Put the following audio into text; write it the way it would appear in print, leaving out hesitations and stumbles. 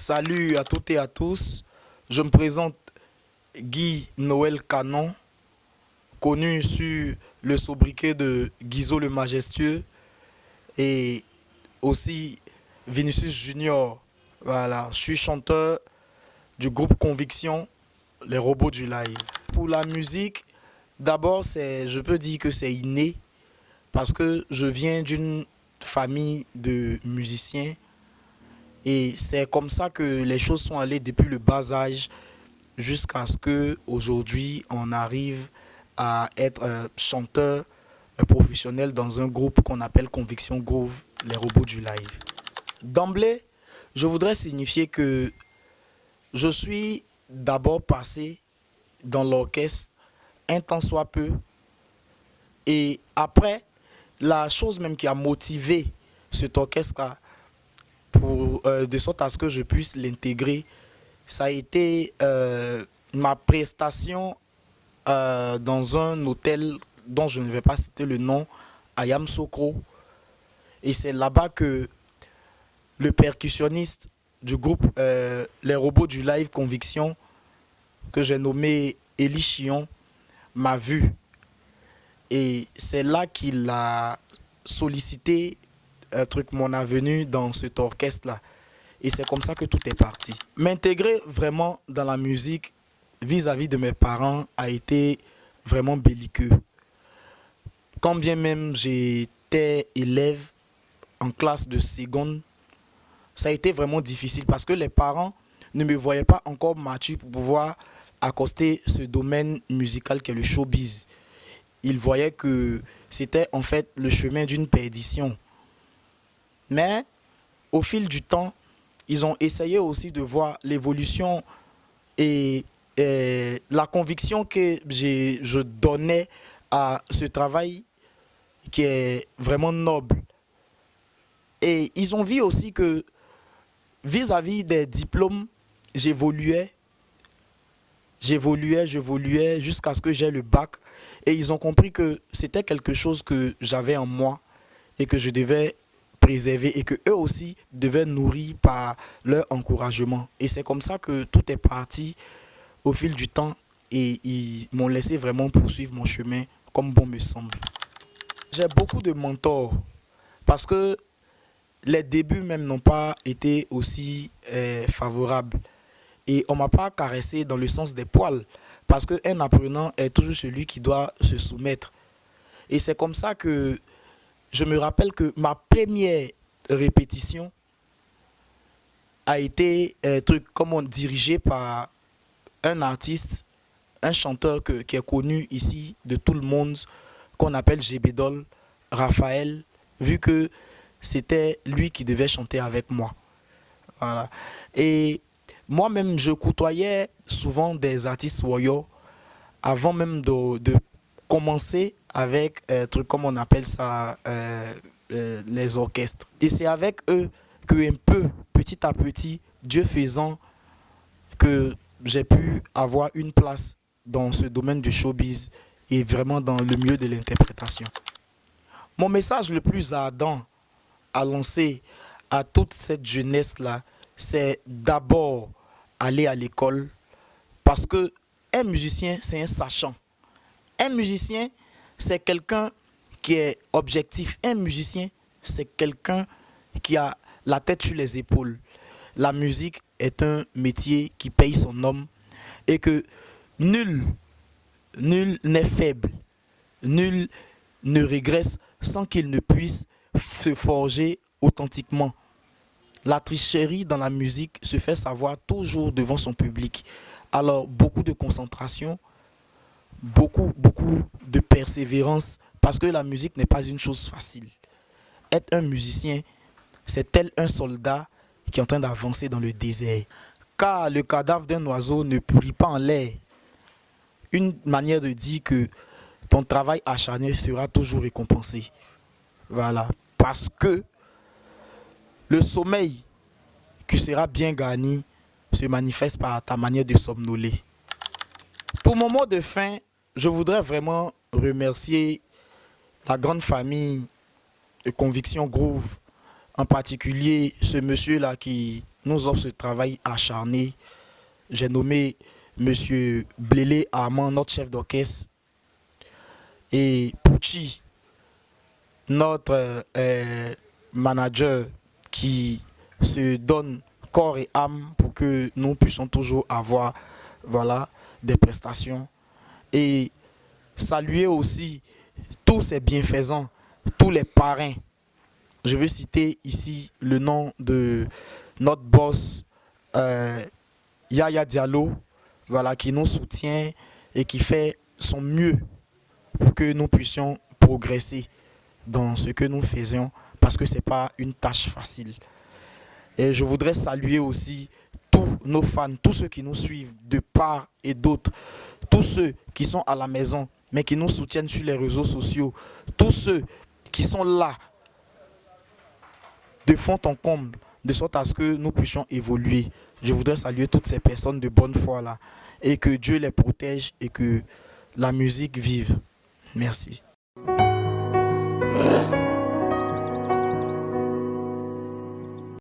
Salut à toutes et à tous. Je me présente Guy Noël Canon, connu sur le sobriquet de Guizo le Majestueux et aussi Vinicius Junior. Voilà, je suis chanteur du groupe Conviction, les robots du live. Pour la musique, d'abord, je peux dire que c'est inné parce que je viens d'une famille de musiciens. Et c'est comme ça que les choses sont allées depuis le bas âge jusqu'à ce qu'aujourd'hui on arrive à être chanteur professionnel dans un groupe qu'on appelle Conviction Groove, les robots du live. D'emblée, je voudrais signifier que je suis d'abord passé dans l'orchestre un temps soit peu. Et après, la chose même qui a motivé cet orchestre de sorte à ce que je puisse l'intégrer, ça a été ma prestation dans un hôtel dont je ne vais pas citer le nom, à Yamoussoukro. Et c'est là-bas que le percussionniste du groupe Les Robots du Live Conviction, que j'ai nommé Elie Chion, m'a vu. Et c'est là qu'il a sollicité mon avenue dans cet orchestre-là. Et c'est comme ça que tout est parti. M'intégrer vraiment dans la musique vis-à-vis de mes parents a été vraiment belliqueux. Quand bien même j'étais élève en classe de seconde, ça a été vraiment difficile parce que les parents ne me voyaient pas encore mature pour pouvoir accoster ce domaine musical qu'est le showbiz. Ils voyaient que c'était en fait le chemin d'une perdition. Mais au fil du temps, ils ont essayé aussi de voir l'évolution et la conviction que je donnais à ce travail qui est vraiment noble. Et ils ont vu aussi que vis-à-vis des diplômes, j'évoluais jusqu'à ce que j'ai le bac. Et ils ont compris que c'était quelque chose que j'avais en moi et que je devais préserver et que eux aussi devaient nourrir par leur encouragement. Et c'est comme ça que tout est parti au fil du temps et ils m'ont laissé vraiment poursuivre mon chemin comme bon me semble. J'ai beaucoup de mentors parce que les débuts même n'ont pas été aussi favorables. Et on ne m'a pas caressé dans le sens des poils parce qu'un apprenant est toujours celui qui doit se soumettre. Et c'est comme ça que je me rappelle que ma première répétition a été dirigée par un artiste, un chanteur qui est connu ici de tout le monde, qu'on appelle Gébédol, Raphaël, vu que c'était lui qui devait chanter avec moi. Voilà. Et moi-même, je côtoyais souvent des artistes royaux avant même de commencer avec comme on appelle ça, les orchestres. Et c'est avec eux que un peu, petit à petit, Dieu faisant, que j'ai pu avoir une place dans ce domaine du showbiz et vraiment dans le milieu de l'interprétation. Mon message le plus ardent à lancer à toute cette jeunesse-là, c'est d'abord aller à l'école parce que un musicien, c'est un sachant. Un musicien, c'est quelqu'un qui est objectif. Un musicien, c'est quelqu'un qui a la tête sur les épaules. La musique est un métier qui paye son homme et que nul n'est faible, nul ne régresse sans qu'il ne puisse se forger authentiquement. La tricherie dans la musique se fait savoir toujours devant son public. Alors, beaucoup de concentration, beaucoup de persévérance, parce que la musique n'est pas une chose facile. Être un musicien, c'est tel un soldat qui est en train d'avancer dans le désert. Car le cadavre d'un oiseau ne pourrit pas en l'air. Une manière de dire que ton travail acharné sera toujours récompensé. Voilà. Parce que le sommeil qui sera bien garni se manifeste par ta manière de somnoler. Pour mon mot de fin, je voudrais vraiment remercier la grande famille de Conviction Groove, en particulier ce monsieur-là qui nous offre ce travail acharné. J'ai nommé Monsieur Blélé Armand, notre chef d'orchestre, et Pucci, notre manager qui se donne corps et âme pour que nous puissions toujours avoir voilà, des prestations. Et saluer aussi tous ces bienfaisants, tous les parrains. Je veux citer ici le nom de notre boss Yaya Diallo, voilà, qui nous soutient et qui fait son mieux pour que nous puissions progresser dans ce que nous faisions, parce que ce n'est pas une tâche facile. Et je voudrais saluer aussi tous nos fans, tous ceux qui nous suivent de part et d'autre, tous ceux qui sont à la maison, mais qui nous soutiennent sur les réseaux sociaux, tous ceux qui sont là de fond en comble, de sorte à ce que nous puissions évoluer. Je voudrais saluer toutes ces personnes de bonne foi là, et que Dieu les protège et que la musique vive. Merci.